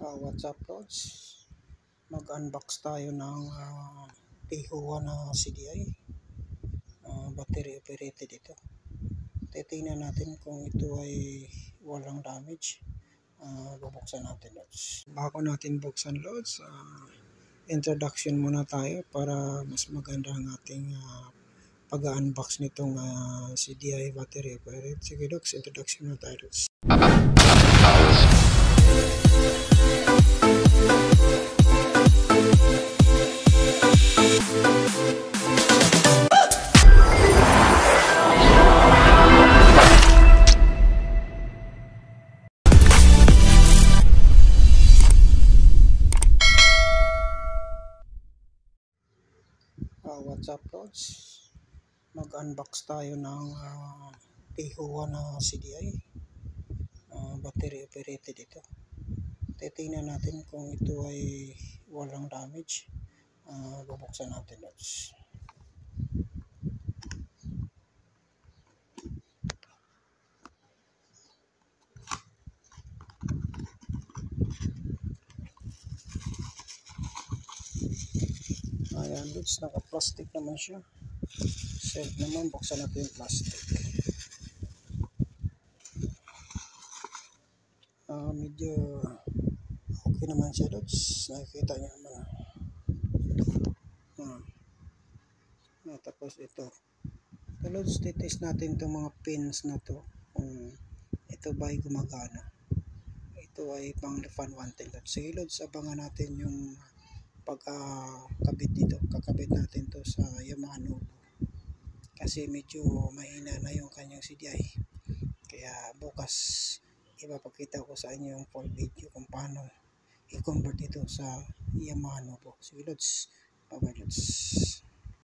What's up, Lods? Mag-unbox tayo ng Taihuwa na CDI. Battery operated ito. Titingnan natin kung ito ay walang damage. Bubuksan natin, Lods. Bago natin buksan, Lods, introduction muna tayo para mas maganda ang ating pag-unbox nitong CDI battery operated. Sige, Lods, introduction muna tayo, Lods. What's up, Lods? Mag-unbox tayo ng Taihuwa na CDI. Battery operated ito. Titingnan natin kung ito ay walang damage. Bubuksan natin, Lods. Ayan, Lods, naka-plastic naman siya. Sealed naman, buksan natin yung plastic. Medyo okay naman siya, Lods. Nakikita niyo naman. Tapos ito. So, Lods, titest natin itong mga pins na to. Kung ito ba ay gumagana. Ito ay pang fan 110, Lods. Sige, Lods, abangan natin yung pagkakabit dito. Kakabit natin to sa Yamaha Nuvo. Kasi medyo mahina na yung kanyang CDI. Kaya bukas ipapakita ko sa inyo yung full video kung paano i-convert ito sa Yamaha Nuvo. Sige, Lods. Bye-bye, Lods.